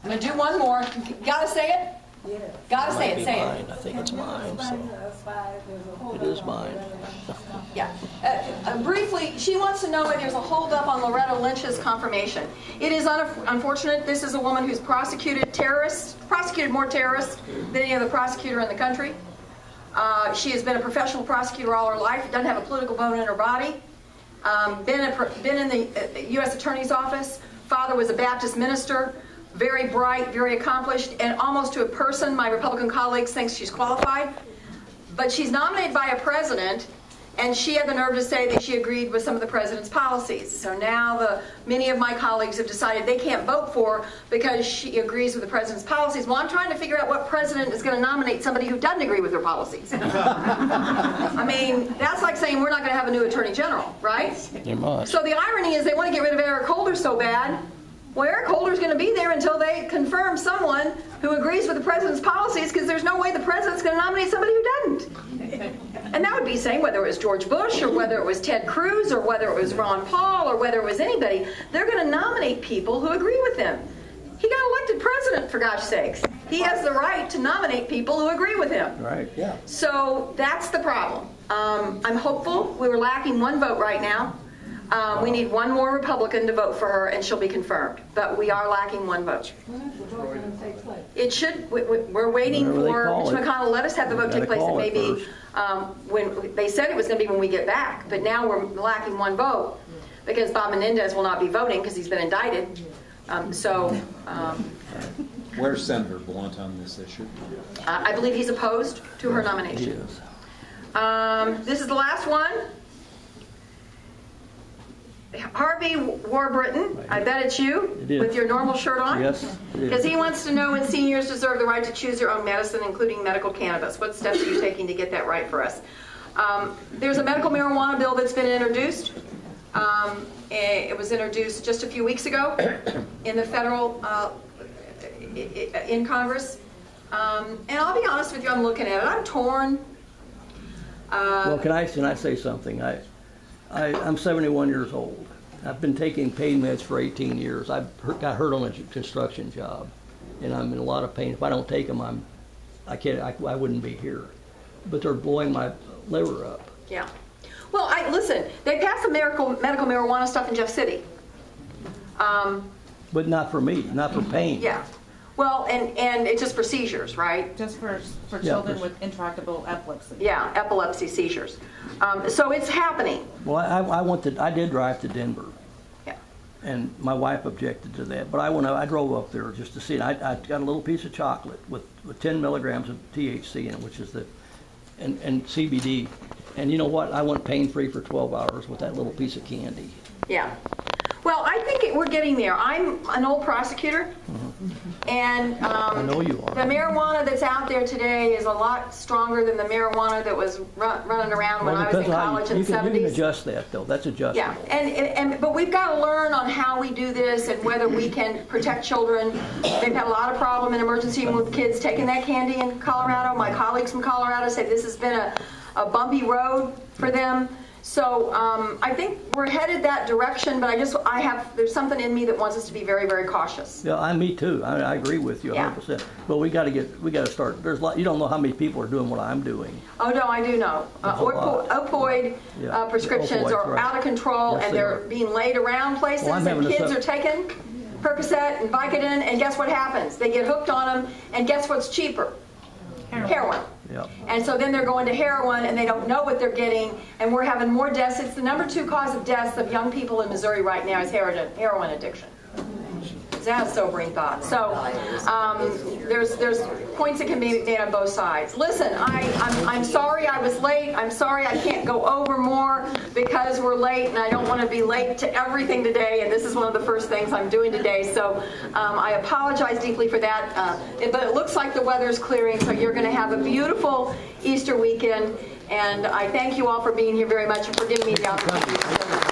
I'm going to do one more. Gotta say it? Yeah. Gotta say it, say mine. it. I think it's mine. So. It is mine. Yeah. Briefly, she wants to know whether there's a holdup on Loretta Lynch's confirmation. It is unfortunate. This is a woman who's prosecuted more terrorists than any other prosecutor in the country. She has been a professional prosecutor all her life. Doesn't have a political bone in her body. Been in the U.S. Attorney's Office. Father was a Baptist minister. Very bright, very accomplished, and almost to a person, my Republican colleagues think she's qualified. But she's nominated by a president, and she had the nerve to say that she agreed with some of the president's policies. So now many of my colleagues have decided they can't vote for her because she agrees with the president's policies. Well, I'm trying to figure out what president is going to nominate somebody who doesn't agree with their policies. I mean, that's like saying we're not going to have a new attorney general, right? You must. So the irony is they want to get rid of Eric Holder so bad. Well, Eric Holder's going to be there until they confirm someone who agrees with the president's policies, because there's no way the president's going to nominate somebody who doesn't. And that would be saying whether it was George Bush or whether it was Ted Cruz or whether it was Ron Paul or whether it was anybody. They're going to nominate people who agree with them. He got elected president, for gosh sakes. He has the right to nominate people who agree with him. Right, yeah. So that's the problem. I'm hopeful. We were lacking one vote right now. We need one more Republican to vote for her, and she'll be confirmed. But we are lacking one vote. When is the vote going to take place? It should. We're waiting for Mitch McConnell. Let us have the vote take place. It may be when they said it was going to be when we get back, but now we're lacking one vote because Bob Menendez will not be voting because he's been indicted. Where's Senator Blunt on this issue? I believe he's opposed to her nomination. He is. This is the last one. Harvey Warburton, I bet it's you, with your normal shirt on. Yes, because he wants to know when seniors deserve the right to choose their own medicine, including medical cannabis. What steps are you taking to get that right for us? There's a medical marijuana bill that's been introduced. It was introduced just a few weeks ago in the federal, in Congress. And I'll be honest with you, I'm looking at it. I'm torn. Well, can I say something? I'm 71 years old. I've been taking pain meds for 18 years. I got hurt on a construction job, and I'm in a lot of pain. If I don't take them, I wouldn't be here. But they're blowing my liver up. Yeah. Well, listen. They passed the medical marijuana stuff in Jeff City. But not for me, not for pain. Yeah. Well, and it's just for seizures, right? Just for children with intractable epilepsy. Yeah, epilepsy seizures. So it's happening. Well, I did drive to Denver. Yeah. And my wife objected to that, but I drove up there just to see it. I got a little piece of chocolate with 10 milligrams of THC in it, which is and CBD. And you know what? I went pain-free for 12 hours with that little piece of candy. Yeah. Well, I think we're getting there. I'm an old prosecutor, and I know you are. The marijuana that's out there today is a lot stronger than the marijuana that was running around when I was in college in the 70s. You can adjust that, though. That's adjustable. Yeah, but we've got to learn on how we do this and whether we can protect children. They've had a lot of problem in emergency room with kids taking that candy in Colorado. My colleagues from Colorado say this has been a bumpy road for them. So I think we're headed that direction, but there's something in me that wants us to be very, very cautious. Yeah, me too. I agree with you 100%. But we got to start. There's a lot. You don't know how many people are doing what I'm doing. Oh no, I do know. Opioid prescriptions are out of control, and they're being laid around places, and kids are taking Percocet and Vicodin, and guess what happens? They get hooked on them, and guess what's cheaper? Heroin. Yep. And so then they're going to heroin, and they don't know what they're getting, and we're having more deaths. It's the number 2 cause of deaths of young people in Missouri right now is heroin addiction. That's a sobering thought. So there's points that can be made on both sides. Listen, I'm sorry I was late. I'm sorry I can't go over more because we're late, and I don't want to be late to everything today, and this is one of the first things I'm doing today. So I apologize deeply for that. But it looks like the weather's clearing, so you're going to have a beautiful Easter weekend. And I thank you all for being here very much and for giving me the opportunity.